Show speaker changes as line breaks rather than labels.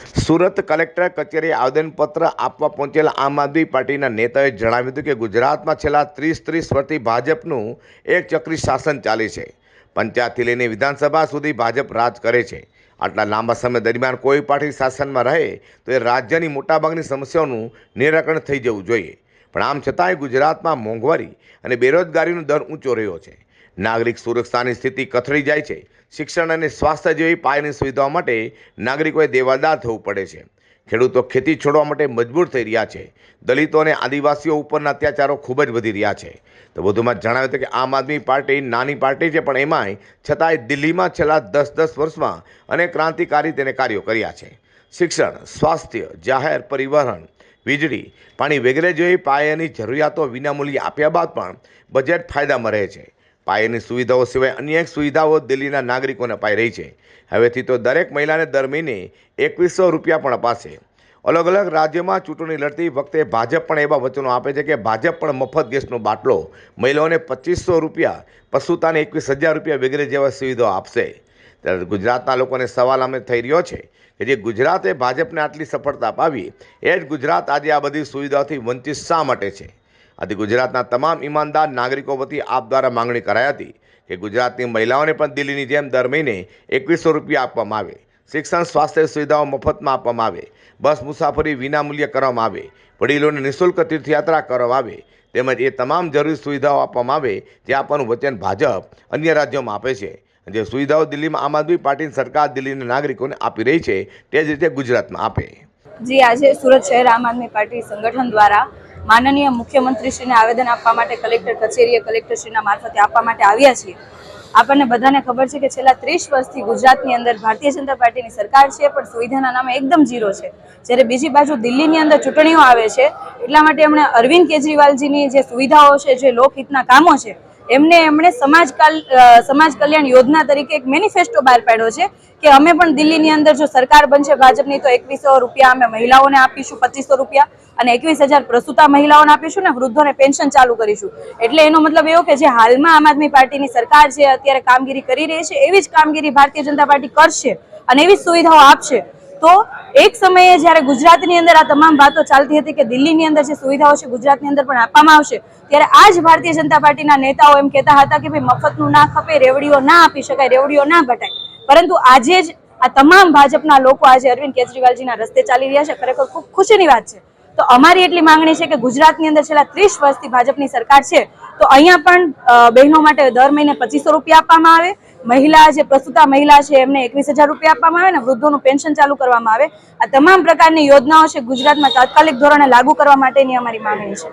Surat collector કચેરીએ આવેદનપત્ર આપવા પહોંચેલા આમ આદમી પાર્ટીના નેતાએ જણાવ્યું હતું કે ગુજરાતમાં છેલ્લા 30 વર્ષથી ભાજપનું એક ચક્રી શાસન ચાલે છે। પંચાયતથી લઈને વિધાનસભા સુધી ભાજપ રાજ કરે છે। આટલા લાંબા સમય દરમિયાન કોઈ પાર્ટી શાસનમાં રહે તો એ રાજ્યની મોટાભાગની સમસ્યાઓનું નિરાકરણ થઈ જવું જોઈએ, પણ આમ છતાંય ગુજરાતમાં મોંઘવારી અને બેરોજગારીનો દર ઊંચો રહ્યો છે। નાગરિક સુરક્ષાની સ્થિતિ કથળી જાય છે। શિક્ષણ અને સ્વાસ્થ્ય જેવી પાયાની સુવિધાઓ માટે નાગરિકોએ દેવાદાર થવું પડે છે। ખેડૂતો ખેતી છોડવા માટે મજબૂર થઈ રહ્યા છે। દલિતો અને આદિવાસીઓ ઉપરના અત્યાચારો ખૂબ જ વધી રહ્યા છે। તો વધુમાં જણાવ્યું હતું કે આમ આદમી પાર્ટી નાની પાર્ટી છે, પણ એમાંય છતાંય દિલ્હીમાં છેલ્લા 10 વર્ષમાં અનેક ક્રાંતિકારી તેને કાર્યો કર્યા છે। શિક્ષણ, સ્વાસ્થ્ય, જાહેર પરિવહન, વીજળી, પાણી વગેરે જેવી પાયાની જરૂરિયાતો વિનામૂલ્યે આપ્યા બાદ પણ બજેટ ફાયદામાં રહે છે। પાયાની સુવિધાઓ સિવાય અન્ય એક સુવિધાઓ દિલ્હીના નાગરિકોને અપાઈ રહી છે। હવેથી તો દરેક મહિલાને દર મહિને 2100 રૂપિયા પણ અપાશે। અલગ અલગ રાજ્યોમાં ચૂંટણી લડતી વખતે ભાજપ પણ એવા વચનો આપે છે કે ભાજપ પણ મફત ગેસનો બાટલો, મહિલાઓને 2500 રૂપિયા, પશુતાને 21,000 રૂપિયા વગેરે જેવા સુવિધાઓ આપશે। ત્યારે ગુજરાતના લોકોને સવાલ અમે થઈ રહ્યો છે કે જે ગુજરાતે ભાજપને આટલી સફળતા અપાવી, એ જ ગુજરાત આજે આ બધી સુવિધાઓથી વંચિત શા માટે છે? આથી ગુજરાતના તમામ ઈમાનદાર નાગરિકો વતી આપ દ્વારા માંગણી કરાઈ હતી કે ગુજરાતની મહિલાઓને પણ દિલ્હીની જેમ દર મહિને 2100 રૂપિયા આપવામાં આવે, શિક્ષણ સ્વાસ્થ્ય સુવિધાઓ મફતમાં આપવામાં આવે, બસ મુસાફરી વિનામૂલ્ય કરવામાં આવે, વડીલોને નિઃશુલ્ક તીર્થયાત્રા કરવામાં આવે, તેમજ એ તમામ જરૂરી સુવિધાઓ આપવામાં આવે જે આપવાનું વચન ભાજપ અન્ય રાજ્યોમાં આપે છે। જે સુવિધાઓ દિલ્હીમાં આમ આદમી પાર્ટીની સરકાર દિલ્હીના નાગરિકોને આપી રહી છે તે જ રીતે ગુજરાતમાં આપે।
જી, આજે સુરત શહેર આમ આદમી પાર્ટી સંગઠન દ્વારા માનનીય મુખ્યમંત્રીશ્રીને આવેદન આપવા માટે કલેક્ટર કચેરીએ કલેક્ટરશ્રીના મારફતે આપવા માટે આવ્યા છીએ। આપણને બધાને ખબર છે કે છેલ્લા 30 વર્ષથી ગુજરાતની અંદર ભારતીય જનતા પાર્ટીની સરકાર છે, પણ સુવિધાના નામે એકદમ ઝીરો છે। જ્યારે બીજી બાજુ દિલ્હીની અંદર ચૂંટણીઓ આવે છે એટલા માટે એમણે અરવિંદ કેજરીવાલજીની જે સુવિધાઓ છે, જે લોકહિતના કામો છે, એમણે સમાજ કલ્યાણ યોજના તરીકે એક મેનિફેસ્ટો બહાર પાડ્યો છે કે અમે પણ દિલ્હીની અંદર જો સરકાર બનશે ભાજપની તો 2100 રૂપિયા અમે મહિલાઓને આપીશું, 2500 રૂપિયા અને 21,000 પ્રસૂતા મહિલાઓને આપીશું ને વૃદ્ધોને પેન્શન ચાલુ કરીશું। એટલે એનો મતલબ એવો કે જે હાલમાં આમ આદમી પાર્ટીની સરકાર છે અત્યારે કામગીરી કરી રહી છે, એવી જ કામગીરી ભારતીય જનતા પાર્ટી કરશે અને એવી જ સુવિધાઓ આપશે। તો એક સમયે જ્યારે ગુજરાતની અંદર આ તમામ વાતો ચાલતી હતી કે દિલ્હીની અંદર જે સુવિધાઓ છે ગુજરાતની અંદર પણ આપવામાં આવશે, ત્યારે આ જ ભારતીય જનતા પાર્ટીના નેતાઓ એમ કહેતા હતા કે ભાઈ મફતનું ના ખપે, રેવડીઓ ના આપી શકાય, રેવડીઓ ના ઘટાય, પરંતુ આજે જ આ તમામ ભાજપના લોકો આજે અરવિંદ કેજરીવાલજીના રસ્તે ચાલી રહ્યા છે। ખરેખર ખૂબ ખુશીની વાત છે। તો અમારી એટલી માંગણી છે કે ગુજરાતની અંદર છેલ્લા 30 વર્ષથી ભાજપની સરકાર છે, તો અહીંયા પણ બહેનો માટે દર મહિને 2500 રૂપિયા આપવામાં આવે, મહિલા જે પ્રસૂતા મહિલા છે એમને 21,000 રૂપિયા આપવામાં આવે ને વૃદ્ધોનું પેન્શન ચાલુ કરવામાં આવે। આ તમામ પ્રકારની યોજનાઓ છે ગુજરાતમાં તાત્કાલિક ધોરણે લાગુ કરવા માટેની અમારી માંગણી છે।